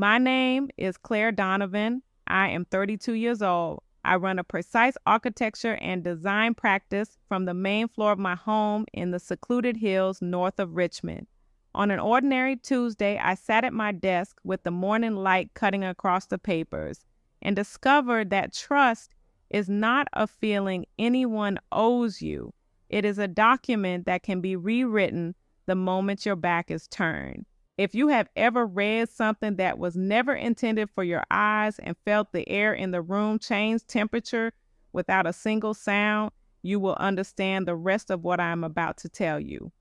My name is Claire Donovan. I am 32 years old. I run a precise architecture and design practice from the main floor of my home in the secluded hills north of Richmond. On an ordinary Tuesday, I sat at my desk with the morning light cutting across the papers and discovered that trust is not a feeling anyone owes you. It is a document that can be rewritten the moment your back is turned. If you have ever read something that was never intended for your eyes and felt the air in the room change temperature without a single sound, you will understand the rest of what I am about to tell you.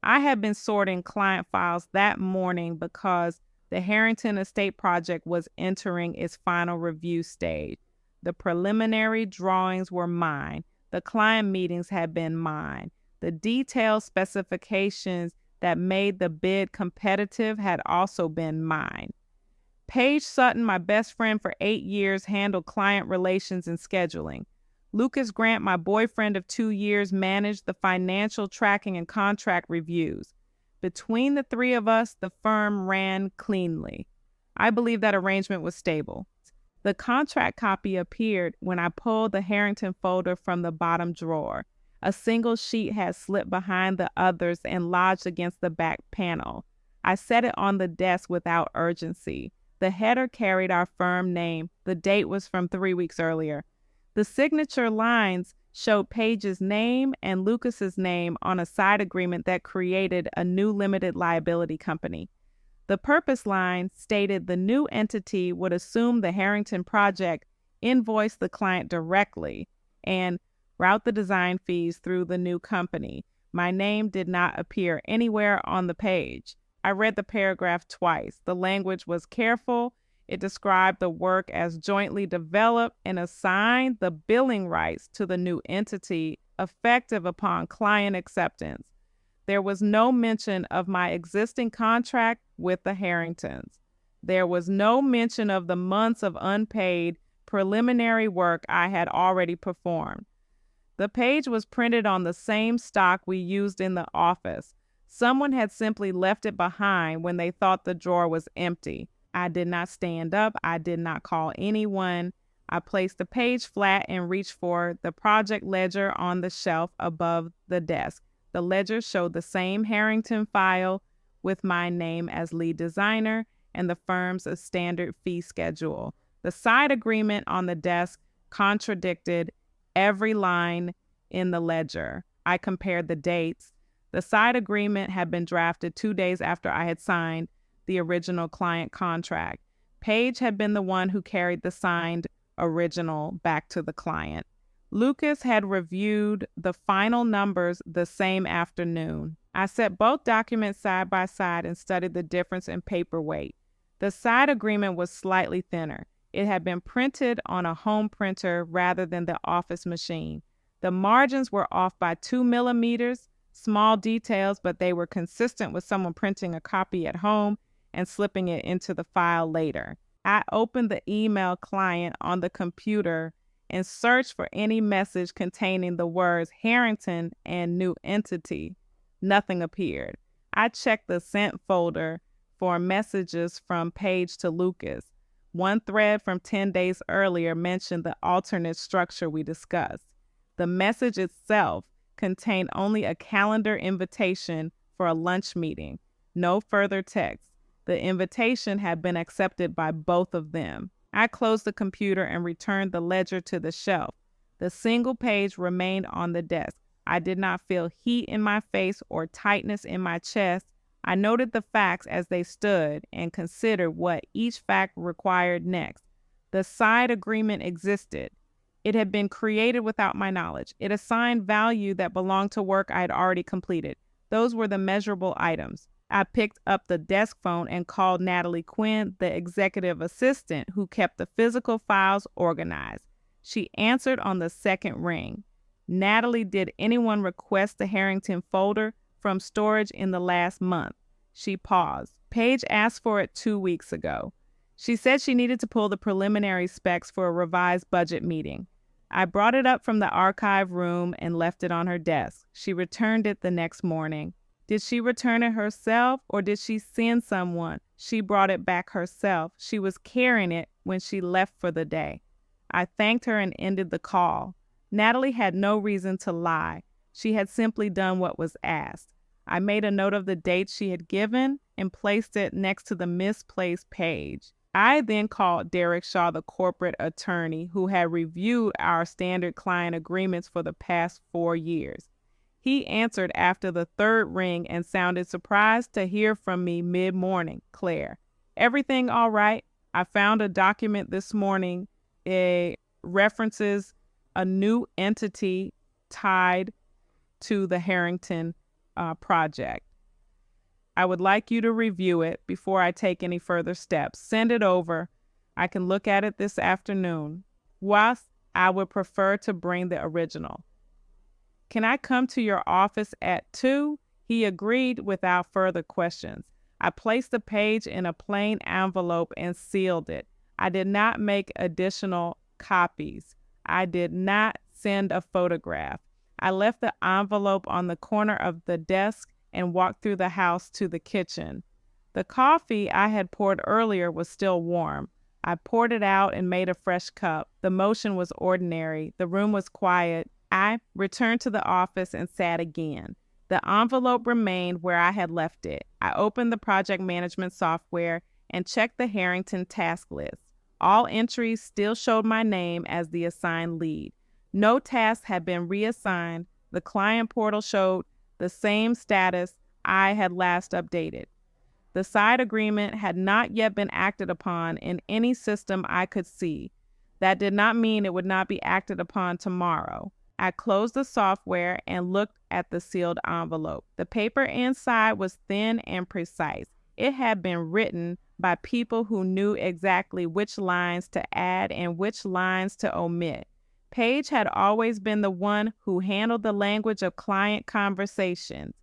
I had been sorting client files that morning because the Harrington Estate project was entering its final review stage. The preliminary drawings were mine. The client meetings had been mine. The detailed specifications that made the bid competitive had also been mine. Paige Sutton, my best friend for 8 years, handled client relations and scheduling. Lucas Grant, my boyfriend of 2 years, managed the financial tracking and contract reviews. Between the three of us, the firm ran cleanly. I believe that arrangement was stable. The contract copy appeared when I pulled the Harrington folder from the bottom drawer. A single sheet had slipped behind the others and lodged against the back panel. I set it on the desk without urgency. The header carried our firm name. The date was from 3 weeks earlier. The signature lines showed Paige's name and Lucas's name on a side agreement that created a new limited liability company. The purpose line stated the new entity would assume the Harrington project, invoice the client directly, and route the design fees through the new company. My name did not appear anywhere on the page. I read the paragraph twice. The language was careful. It described the work as jointly developed and assigned the billing rights to the new entity effective upon client acceptance. There was no mention of my existing contract with the Harringtons. There was no mention of the months of unpaid preliminary work I had already performed. The page was printed on the same stock we used in the office. Someone had simply left it behind when they thought the drawer was empty. I did not stand up. I did not call anyone. I placed the page flat and reached for the project ledger on the shelf above the desk. The ledger showed the same Harrington file with my name as lead designer and the firm's standard fee schedule. The side agreement on the desk contradicted every line in the ledger. I compared the dates. The side agreement had been drafted 2 days after I had signed the original client contract. Paige had been the one who carried the signed original back to the client. Lucas had reviewed the final numbers the same afternoon. I set both documents side by side and studied the difference in paper weight. The side agreement was slightly thinner. It had been printed on a home printer rather than the office machine. The margins were off by 2 millimeters, small details, but they were consistent with someone printing a copy at home and slipping it into the file later. I opened the email client on the computer and searched for any message containing the words Harrington and new entity. Nothing appeared. I checked the sent folder for messages from Paige to Lucas. One thread from 10 days earlier mentioned the alternate structure we discussed. The message itself contained only a calendar invitation for a lunch meeting, no further text. The invitation had been accepted by both of them. I closed the computer and returned the ledger to the shelf. The single page remained on the desk. I did not feel heat in my face or tightness in my chest. I noted the facts as they stood and considered what each fact required next. The side agreement existed. It had been created without my knowledge. It assigned value that belonged to work I had already completed. Those were the measurable items. I picked up the desk phone and called Natalie Quinn, the executive assistant who kept the physical files organized. She answered on the second ring. Natalie, did anyone request the Harrington folder from storage in the last month? She paused. Paige asked for it 2 weeks ago. She said she needed to pull the preliminary specs for a revised budget meeting. I brought it up from the archive room and left it on her desk. She returned it the next morning. Did she return it herself or did she send someone? She brought it back herself. She was carrying it when she left for the day. I thanked her and ended the call. Natalie had no reason to lie. She had simply done what was asked. I made a note of the date she had given and placed it next to the misplaced page. I then called Derek Shaw, the corporate attorney who had reviewed our standard client agreements for the past 4 years. He answered after the third ring and sounded surprised to hear from me mid-morning. Claire, everything all right? I found a document this morning. It references a new entity tied to the Harrington project. I would like you to review it before I take any further steps. Send it over. I can look at it this afternoon. Whilst I would prefer to bring the original. Can I come to your office at 2? He agreed without further questions. I placed the page in a plain envelope and sealed it. I did not make additional copies. I did not send a photograph. I left the envelope on the corner of the desk and walked through the house to the kitchen. The coffee I had poured earlier was still warm. I poured it out and made a fresh cup. The motion was ordinary. The room was quiet. I returned to the office and sat again. The envelope remained where I had left it. I opened the project management software and checked the Harrington task list. All entries still showed my name as the assigned lead. No tasks had been reassigned. The client portal showed the same status I had last updated. The side agreement had not yet been acted upon in any system I could see. That did not mean it would not be acted upon tomorrow. I closed the software and looked at the sealed envelope. The paper inside was thin and precise. It had been written by people who knew exactly which lines to add and which lines to omit. Paige had always been the one who handled the language of client conversations.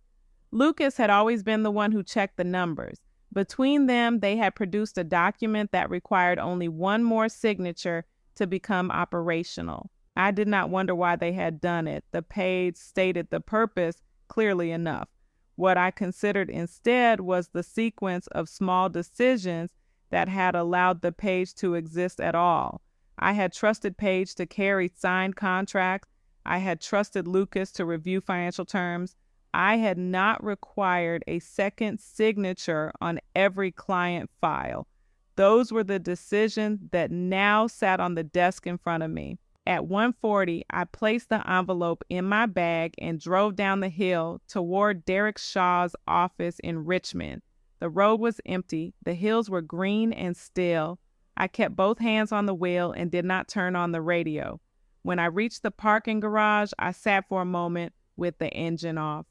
Lucas had always been the one who checked the numbers. Between them, they had produced a document that required only one more signature to become operational. I did not wonder why they had done it. The page stated the purpose clearly enough. What I considered instead was the sequence of small decisions that had allowed the page to exist at all. I had trusted Paige to carry signed contracts. I had trusted Lucas to review financial terms. I had not required a second signature on every client file. Those were the decisions that now sat on the desk in front of me. At 1:40, I placed the envelope in my bag and drove down the hill toward Derek Shaw's office in Richmond. The road was empty. The hills were green and still. I kept both hands on the wheel and did not turn on the radio. When I reached the parking garage, I sat for a moment with the engine off.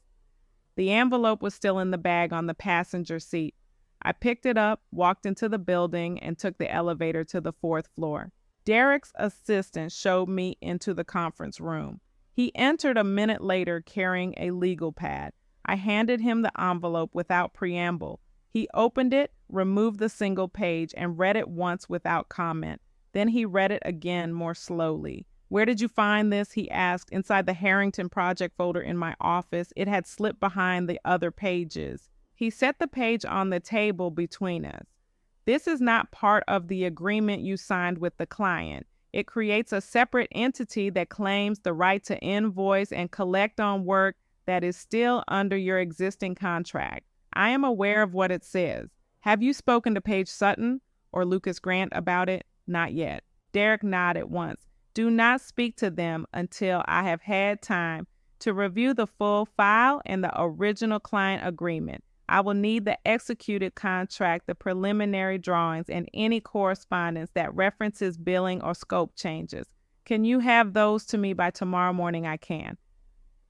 The envelope was still in the bag on the passenger seat. I picked it up, walked into the building, and took the elevator to the 4th floor. Derek's assistant showed me into the conference room. He entered a minute later carrying a legal pad. I handed him the envelope without preamble. He opened it, removed the single page, and read it once without comment. Then he read it again more slowly. "Where did you find this?" he asked. "Inside the Harrington project folder in my office. It had slipped behind the other pages." He set the page on the table between us. "This is not part of the agreement you signed with the client. It creates a separate entity that claims the right to invoice and collect on work that is still under your existing contract. I am aware of what it says. Have you spoken to Paige Sutton or Lucas Grant about it?" "Not yet." Derek nodded once. "Do not speak to them until I have had time to review the full file and the original client agreement. I will need the executed contract, the preliminary drawings, and any correspondence that references billing or scope changes. Can you have those to me by tomorrow morning?" "I can."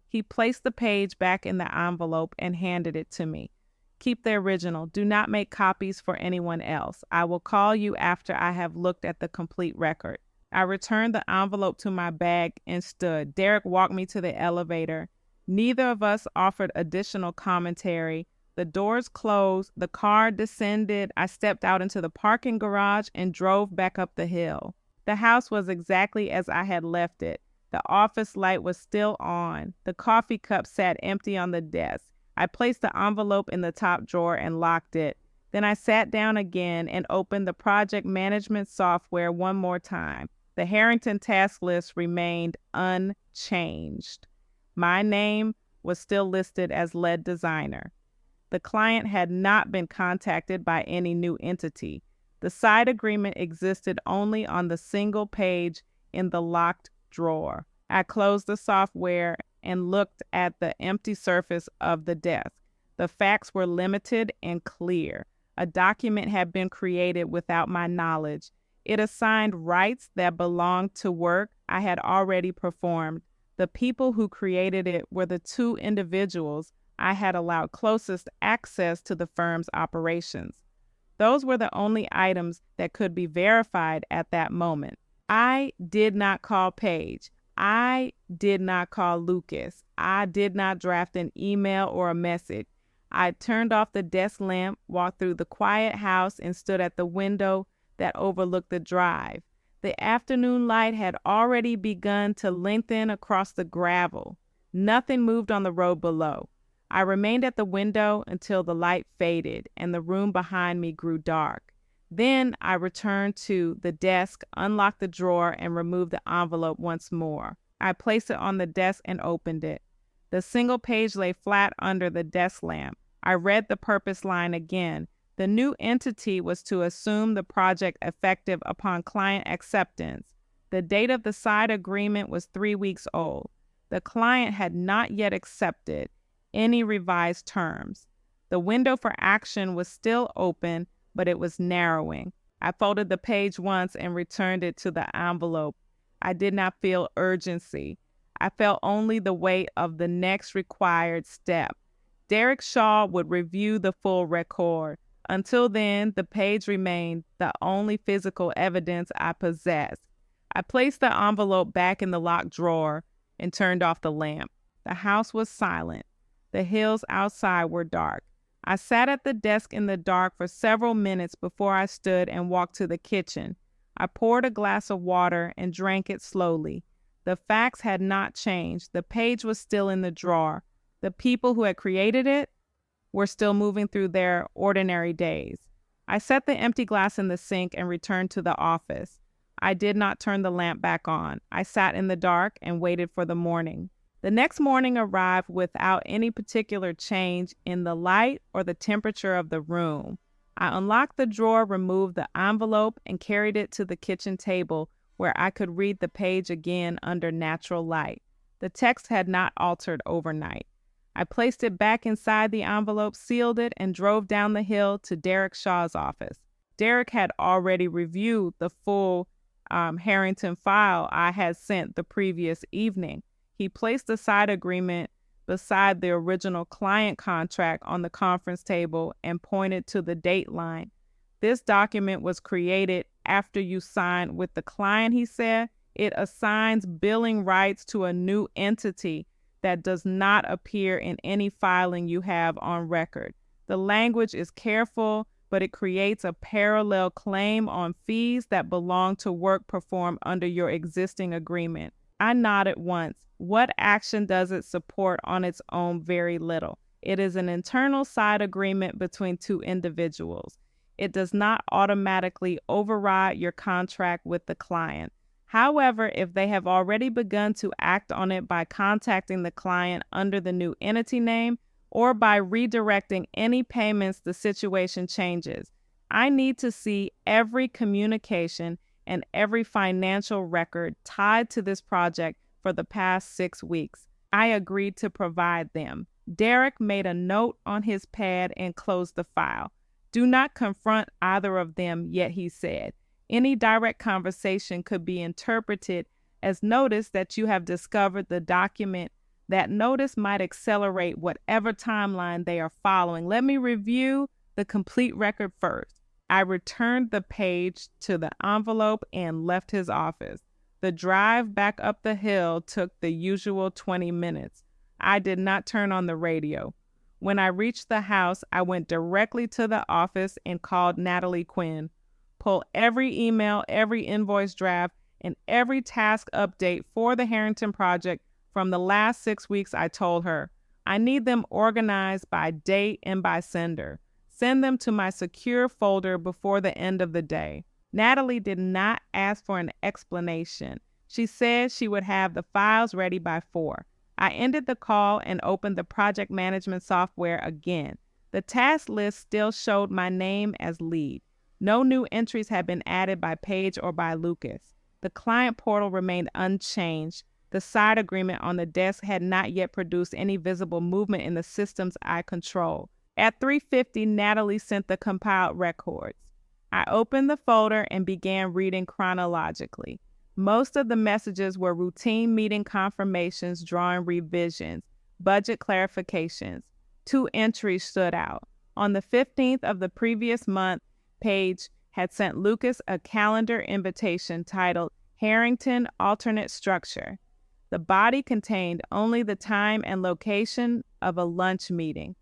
He placed the page back in the envelope and handed it to me. "Keep the original. Do not make copies for anyone else. I will call you after I have looked at the complete record." I returned the envelope to my bag and stood. Derek walked me to the elevator. Neither of us offered additional commentary. The doors closed. The car descended. I stepped out into the parking garage and drove back up the hill. The house was exactly as I had left it. The office light was still on. The coffee cup sat empty on the desk. I placed the envelope in the top drawer and locked it. Then I sat down again and opened the project management software one more time. The Harrington task list remained unchanged. My name was still listed as lead designer. The client had not been contacted by any new entity. The side agreement existed only on the single page in the locked drawer. I closed the software and looked at the empty surface of the desk. The facts were limited and clear. A document had been created without my knowledge. It assigned rights that belonged to work I had already performed. The people who created it were the two individuals I had allowed closest access to the firm's operations. Those were the only items that could be verified at that moment. I did not call Paige. I did not call Lucas. I did not draft an email or a message. I turned off the desk lamp, walked through the quiet house, and stood at the window that overlooked the drive. The afternoon light had already begun to lengthen across the gravel. Nothing moved on the road below. I remained at the window until the light faded and the room behind me grew dark. Then I returned to the desk, unlocked the drawer, and removed the envelope once more. I placed it on the desk and opened it. The single page lay flat under the desk lamp. I read the purpose line again. The new entity was to assume the project effective upon client acceptance. The date of the side agreement was 3 weeks old. The client had not yet accepted any revised terms. The window for action was still open, but it was narrowing. I folded the page once and returned it to the envelope. I did not feel urgency. I felt only the weight of the next required step. Derek Shaw would review the full record. Until then, the page remained the only physical evidence I possessed. I placed the envelope back in the locked drawer and turned off the lamp. The house was silent. The hills outside were dark. I sat at the desk in the dark for several minutes before I stood and walked to the kitchen. I poured a glass of water and drank it slowly. The facts had not changed. The page was still in the drawer. The people who had created it were still moving through their ordinary days. I set the empty glass in the sink and returned to the office. I did not turn the lamp back on. I sat in the dark and waited for the morning. The next morning arrived without any particular change in the light or the temperature of the room. I unlocked the drawer, removed the envelope, and carried it to the kitchen table where I could read the page again under natural light. The text had not altered overnight. I placed it back inside the envelope, sealed it, and drove down the hill to Derek Shaw's office. Derek had already reviewed the full Harrington file I had sent the previous evening. He placed the side agreement beside the original client contract on the conference table and pointed to the date line. This document was created after you signed with the client, he said. It assigns billing rights to a new entity that does not appear in any filing you have on record. The language is careful, but it creates a parallel claim on fees that belong to work performed under your existing agreement. I nodded once. What action does it support on its own? Very little. It is an internal side agreement between two individuals. It does not automatically override your contract with the client. However, if they have already begun to act on it by contacting the client under the new entity name or by redirecting any payments, the situation changes. I need to see every communication and every financial record tied to this project for the past 6 weeks. I agreed to provide them. Derek made a note on his pad and closed the file. Do not confront either of them yet, he said. Any direct conversation could be interpreted as notice that you have discovered the document. That notice might accelerate whatever timeline they are following. Let me review the complete record first. I returned the page to the envelope and left his office. The drive back up the hill took the usual 20 minutes. I did not turn on the radio. When I reached the house, I went directly to the office and called Natalie Quinn. Pull every email, every invoice draft, and every task update for the Harrington project from the last 6 weeks, I told her. I need them organized by date and by sender. Send them to my secure folder before the end of the day. Natalie did not ask for an explanation. She said she would have the files ready by 4. I ended the call and opened the project management software again. The task list still showed my name as lead. No new entries had been added by Paige or by Lucas. The client portal remained unchanged. The side agreement on the desk had not yet produced any visible movement in the systems I controlled. At 3:50, Natalie sent the compiled records. I opened the folder and began reading chronologically. Most of the messages were routine meeting confirmations, drawing revisions, budget clarifications. 2 entries stood out. On the 15th of the previous month, Paige had sent Lucas a calendar invitation titled Harrington Alternate Structure. The body contained only the time and location of a lunch meeting.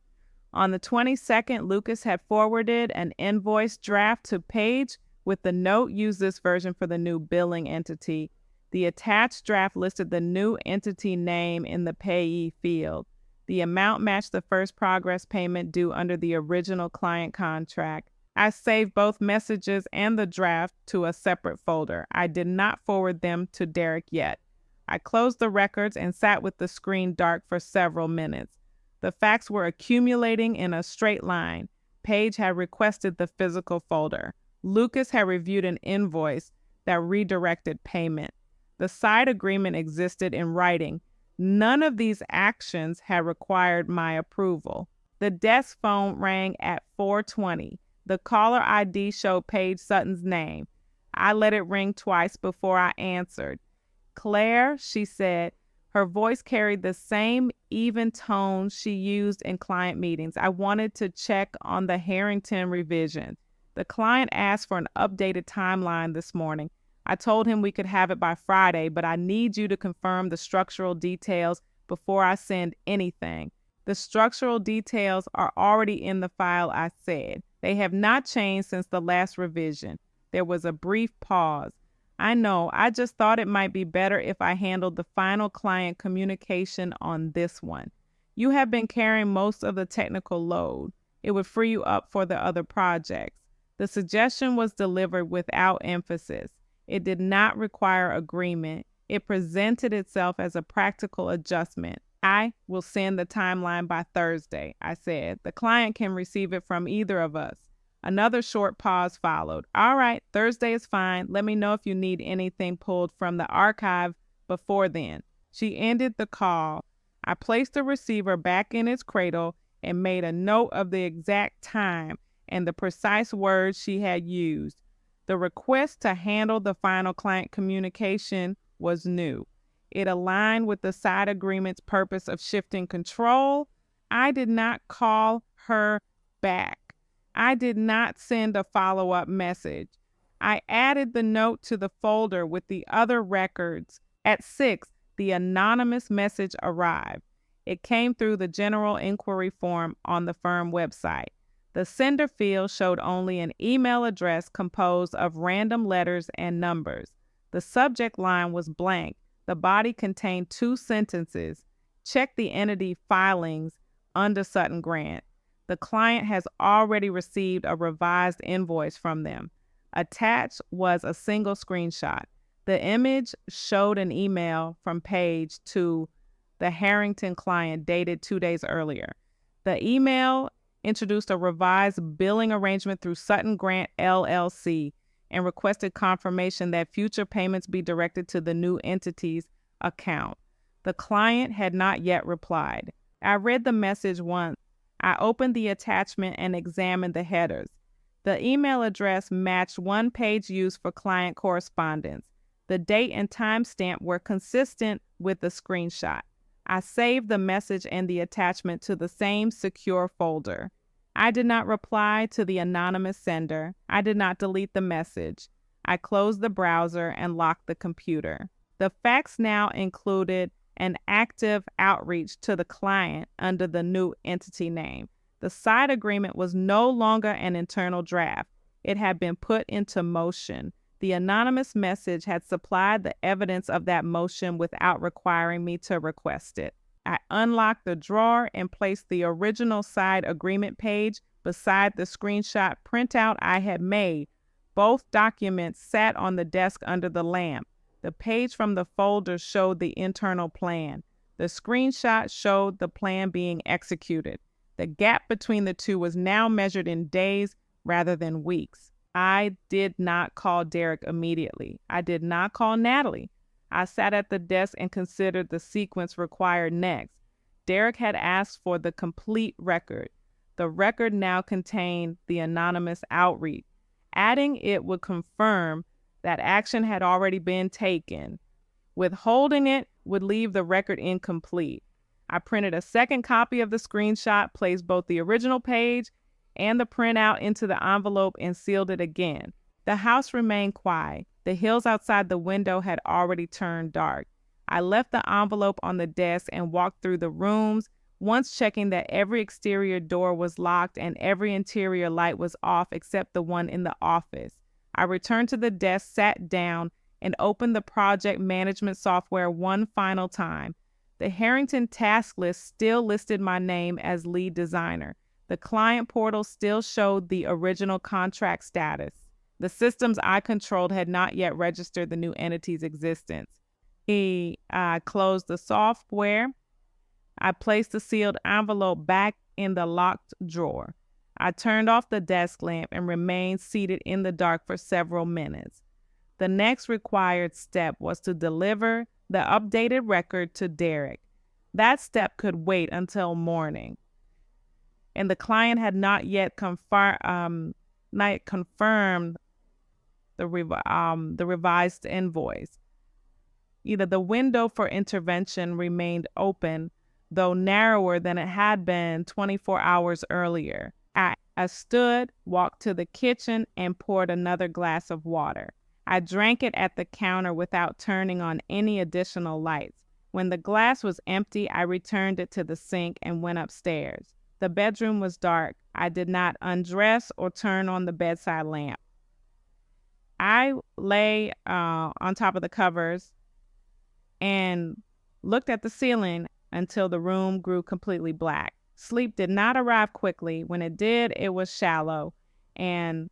On the 22nd, Lucas had forwarded an invoice draft to Paige with the note, "Use this version for the new billing entity." The attached draft listed the new entity name in the payee field. The amount matched the first progress payment due under the original client contract. I saved both messages and the draft to a separate folder. I did not forward them to Derek yet. I closed the records and sat with the screen dark for several minutes. The facts were accumulating in a straight line. Paige had requested the physical folder. Lucas had reviewed an invoice that redirected payment. The side agreement existed in writing. None of these actions had required my approval. The desk phone rang at 4:20. The caller ID showed Paige Sutton's name. I let it ring twice before I answered. "Claire," she said. Her voice carried the same even tone she used in client meetings. "I wanted to check on the Harrington revision. The client asked for an updated timeline this morning. I told him we could have it by Friday, but I need you to confirm the structural details before I send anything." "The structural details are already in the file," I said. "They have not changed since the last revision." There was a brief pause. "I know, I just thought it might be better if I handled the final client communication on this one. You have been carrying most of the technical load. It would free you up for the other projects." The suggestion was delivered without emphasis. It did not require agreement. It presented itself as a practical adjustment. "I will send the timeline by Thursday," I said. "The client can receive it from either of us." Another short pause followed. "All right, Thursday is fine. Let me know if you need anything pulled from the archive before then." She ended the call. I placed the receiver back in its cradle and made a note of the exact time and the precise words she had used. The request to handle the final client communication was new. It aligned with the side agreement's purpose of shifting control. I did not call her back. I did not send a follow-up message. I added the note to the folder with the other records. At 6, the anonymous message arrived. It came through the general inquiry form on the firm website. The sender field showed only an email address composed of random letters and numbers. The subject line was blank. The body contained 2 sentences. "Check the entity filings under Sutton Grant. The client has already received a revised invoice from them." Attached was a single screenshot. The image showed an email from Paige to the Harrington client dated 2 days earlier. The email introduced a revised billing arrangement through Sutton Grant LLC and requested confirmation that future payments be directed to the new entity's account. The client had not yet replied. I read the message once. I opened the attachment and examined the headers. The email address matched one Paige used for client correspondence. The date and timestamp were consistent with the screenshot. I saved the message and the attachment to the same secure folder. I did not reply to the anonymous sender. I did not delete the message. I closed the browser and locked the computer. The facts now included an active outreach to the client under the new entity name. The side agreement was no longer an internal draft. It had been put into motion. The anonymous message had supplied the evidence of that motion without requiring me to request it. I unlocked the drawer and placed the original side agreement page beside the screenshot printout I had made. Both documents sat on the desk under the lamp. The page from the folder showed the internal plan. The screenshot showed the plan being executed. The gap between the two was now measured in days rather than weeks. I did not call Derek immediately. I did not call Natalie. I sat at the desk and considered the sequence required next. Derek had asked for the complete record. The record now contained the anonymous outreach. Adding it would confirm that action had already been taken. Withholding it would leave the record incomplete. I printed a second copy of the screenshot, placed both the original page and the printout into the envelope, and sealed it again. The house remained quiet. The hills outside the window had already turned dark. I left the envelope on the desk and walked through the rooms, once checking that every exterior door was locked and every interior light was off except the one in the office. I returned to the desk, sat down, and opened the project management software one final time. The Harrington task list still listed my name as lead designer. The client portal still showed the original contract status. The systems I controlled had not yet registered the new entity's existence. I closed the software. I placed the sealed envelope back in the locked drawer. I turned off the desk lamp and remained seated in the dark for several minutes. The next required step was to deliver the updated record to Derek. That step could wait until morning, and the client had not yet confirmed the revised invoice. The window for intervention remained open, though narrower than it had been 24 hours earlier. I stood, walked to the kitchen, and poured another glass of water. I drank it at the counter without turning on any additional lights. When the glass was empty, I returned it to the sink and went upstairs. The bedroom was dark. I did not undress or turn on the bedside lamp. I lay on top of the covers and looked at the ceiling until the room grew completely black. Sleep did not arrive quickly. When it did, it was shallow and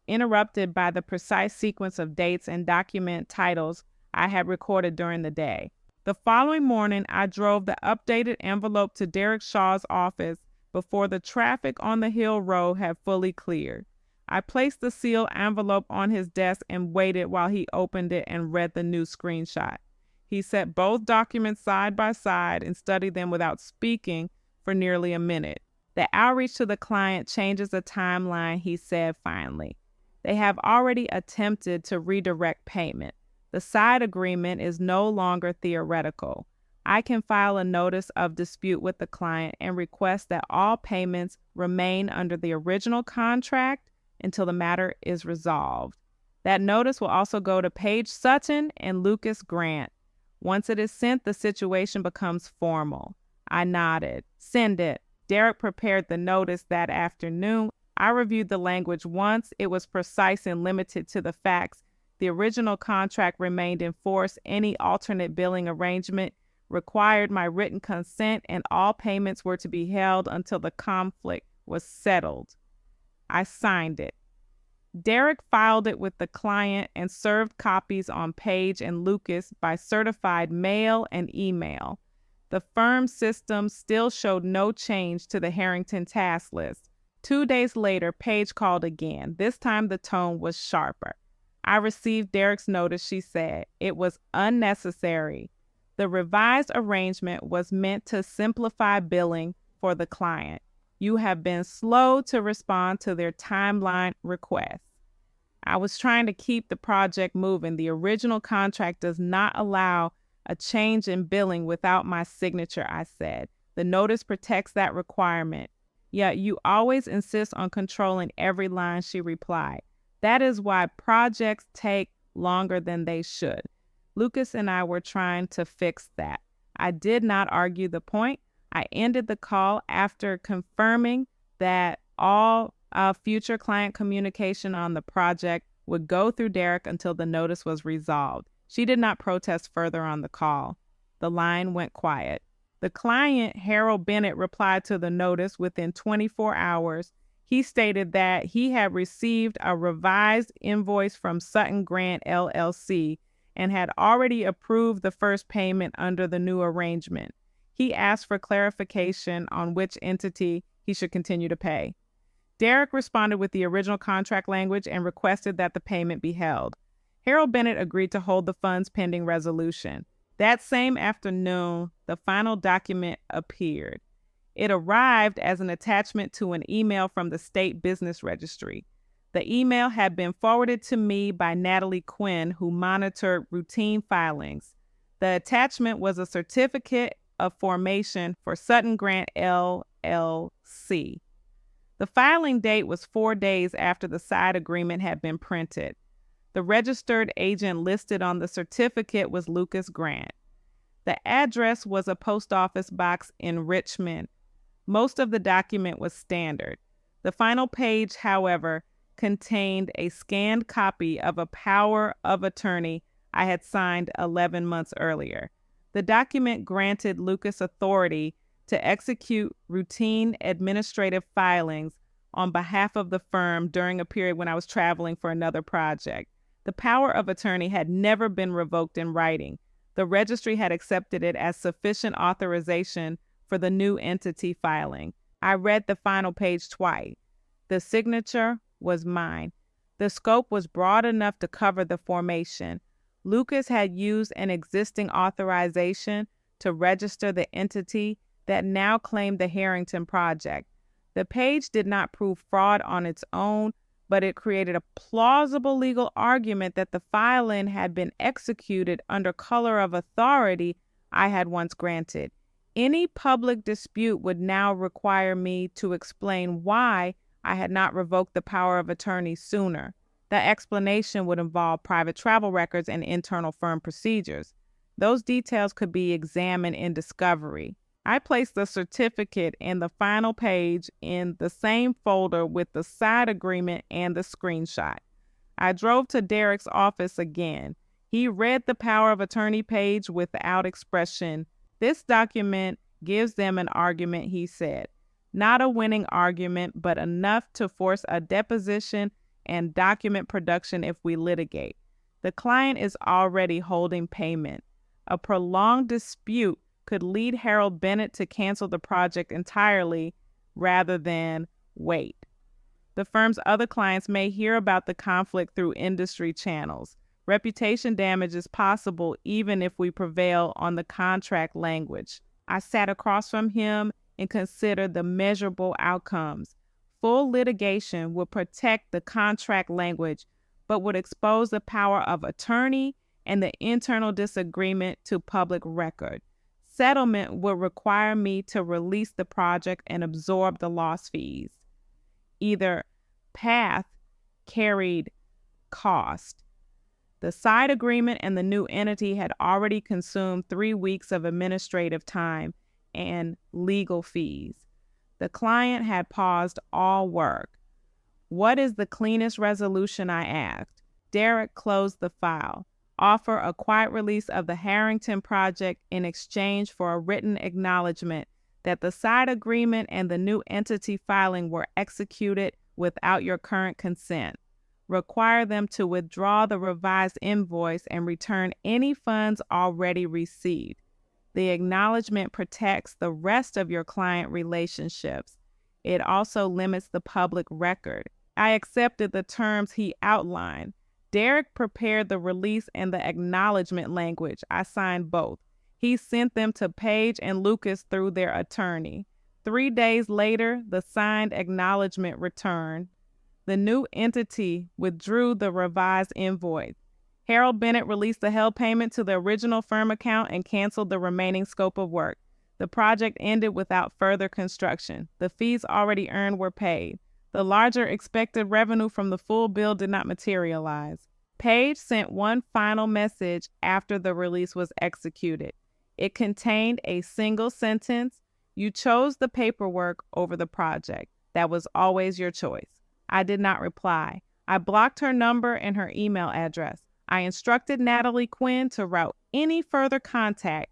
interrupted by the precise sequence of dates and document titles I had recorded during the day. The following morning, I drove the updated envelope to Derek Shaw's office before the traffic on the Hill Road had fully cleared. I placed the sealed envelope on his desk and waited while he opened it and read the new screenshot. He set both documents side by side and studied them without speaking for nearly a minute. The outreach to the client changes the timeline, he said finally. They have already attempted to redirect payment. The side agreement is no longer theoretical. I can file a notice of dispute with the client and request that all payments remain under the original contract until the matter is resolved. That notice will also go to Paige Sutton and Lucas Grant. Once it is sent, the situation becomes formal. I nodded. Send it. Derek prepared the notice that afternoon. I reviewed the language once. It was precise and limited to the facts. The original contract remained in force. Any alternate billing arrangement required my written consent, and all payments were to be held until the conflict was settled. I signed it. Derek filed it with the client and served copies on Paige and Lucas by certified mail and email. The firm's system still showed no change to the Harrington task list. 2 days later, Paige called again. This time the tone was sharper. I received Derek's notice, she said. It was unnecessary. The revised arrangement was meant to simplify billing for the client. You have been slow to respond to their timeline requests. I was trying to keep the project moving. The original contract does not allow a change in billing without my signature, I said. The notice protects that requirement. Yet you always insist on controlling every line, she replied. That is why projects take longer than they should. Lucas and I were trying to fix that. I did not argue the point. I ended the call after confirming that all future client communication on the project would go through Derek until the notice was resolved. She did not protest further on the call. The line went quiet. The client, Harold Bennett, replied to the notice within 24 hours. He stated that he had received a revised invoice from Sutton Grant LLC and had already approved the first payment under the new arrangement. He asked for clarification on which entity he should continue to pay. Derek responded with the original contract language and requested that the payment be held. Harold Bennett agreed to hold the funds pending resolution. That same afternoon, the final document appeared. It arrived as an attachment to an email from the state business registry. The email had been forwarded to me by Natalie Quinn, who monitored routine filings. The attachment was a certificate of formation for Sutton Grant LLC. The filing date was 4 days after the side agreement had been printed. The registered agent listed on the certificate was Lucas Grant. The address was a post office box in Richmond. Most of the document was standard. The final page, however, contained a scanned copy of a power of attorney I had signed 11 months earlier. The document granted Lucas authority to execute routine administrative filings on behalf of the firm during a period when I was traveling for another project. The power of attorney had never been revoked in writing. The registry had accepted it as sufficient authorization for the new entity filing. I read the final page twice. The signature was mine. The scope was broad enough to cover the formation. Lucas had used an existing authorization to register the entity that now claimed the Harrington project. The page did not prove fraud on its own, but it created a plausible legal argument that the filing had been executed under color of authority I had once granted. Any public dispute would now require me to explain why I had not revoked the power of attorney sooner. The explanation would involve private travel records and internal firm procedures. Those details could be examined in discovery. I placed the certificate and the final page in the same folder with the side agreement and the screenshot. I drove to Derek's office again. He read the power of attorney page without expression. This document gives them an argument, he said. Not a winning argument, but enough to force a deposition and document production if we litigate. The client is already holding payment. A prolonged dispute could lead Harold Bennett to cancel the project entirely rather than wait. The firm's other clients may hear about the conflict through industry channels. Reputation damage is possible even if we prevail on the contract language. I sat across from him and considered the measurable outcomes. Full litigation would protect the contract language, but would expose the power of attorney and the internal disagreement to public record. Settlement would require me to release the project and absorb the lost fees. Either path carried cost. The side agreement and the new entity had already consumed 3 weeks of administrative time and legal fees. The client had paused all work. What is the cleanest resolution, I asked. Derek closed the file. Offer a quiet release of the Harrington project in exchange for a written acknowledgement that the side agreement and the new entity filing were executed without your current consent. Require them to withdraw the revised invoice and return any funds already received. The acknowledgement protects the rest of your client relationships. It also limits the public record. I accepted the terms he outlined. Derek prepared the release and the acknowledgement language. I signed both. He sent them to Page and Lucas through their attorney. 3 days later, the signed acknowledgement returned. The new entity withdrew the revised invoice. Harold Bennett released the held payment to the original firm account and canceled the remaining scope of work. The project ended without further construction. The fees already earned were paid. The larger expected revenue from the full bill did not materialize. Page sent one final message after the release was executed. It contained a single sentence: "You chose the paperwork over the project. That was always your choice." I did not reply. I blocked her number and her email address. I instructed Natalie Quinn to route any further contact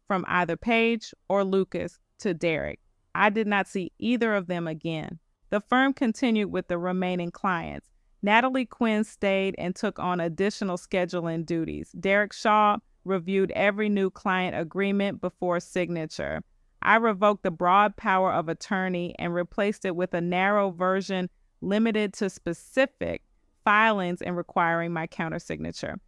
from either Paige or Lucas to Derek. I did not see either of them again. The firm continued with the remaining clients. Natalie Quinn stayed and took on additional scheduling duties. Derek Shaw reviewed every new client agreement before signature. I revoked the broad power of attorney and replaced it with a narrow version limited to specific filings and requiring my countersignature.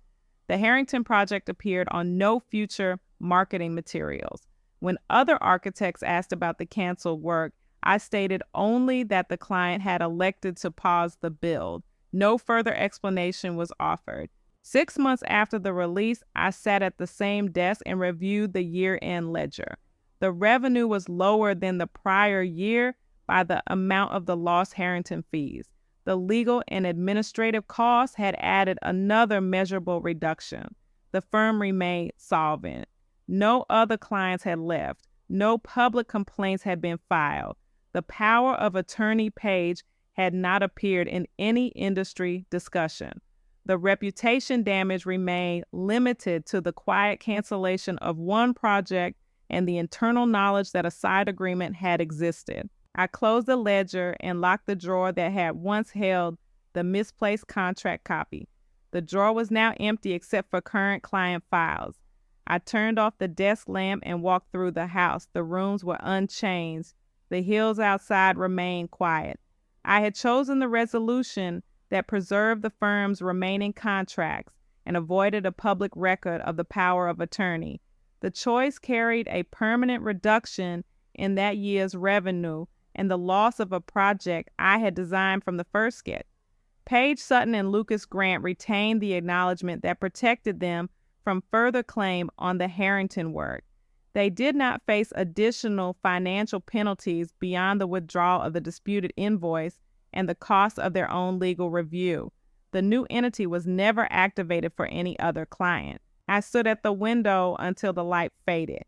The Harrington Project appeared on no future marketing materials. When other architects asked about the canceled work, I stated only that the client had elected to pause the build. No further explanation was offered. 6 months after the release, I sat at the same desk and reviewed the year-end ledger. The revenue was lower than the prior year by the amount of the lost Harrington fees. The legal and administrative costs had added another measurable reduction. The firm remained solvent. No other clients had left. No public complaints had been filed. The power of attorney Page had not appeared in any industry discussion. The reputation damage remained limited to the quiet cancellation of one project and the internal knowledge that a side agreement had existed. I closed the ledger and locked the drawer that had once held the misplaced contract copy. The drawer was now empty except for current client files. I turned off the desk lamp and walked through the house. The rooms were unchanged. The hills outside remained quiet. I had chosen the resolution that preserved the firm's remaining contracts and avoided a public record of the power of attorney. The choice carried a permanent reduction in that year's revenue and the loss of a project I had designed from the first sketch. Page Sutton and Lucas Grant retained the acknowledgement that protected them from further claim on the Harrington work. They did not face additional financial penalties beyond the withdrawal of the disputed invoice and the cost of their own legal review. The new entity was never activated for any other client. I stood at the window until the light faded.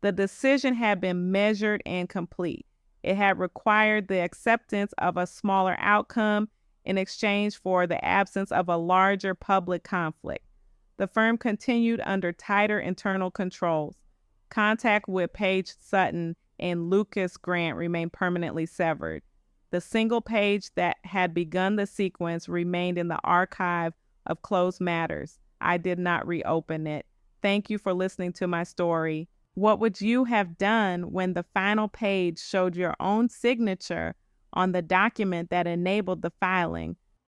The decision had been measured and complete. It had required the acceptance of a smaller outcome in exchange for the absence of a larger public conflict. The firm continued under tighter internal controls. Contact with Page Sutton and Lucas Grant remained permanently severed. The single page that had begun the sequence remained in the archive of closed matters. I did not reopen it. Thank you for listening to my story. What would you have done when the final page showed your own signature on the document that enabled the filing?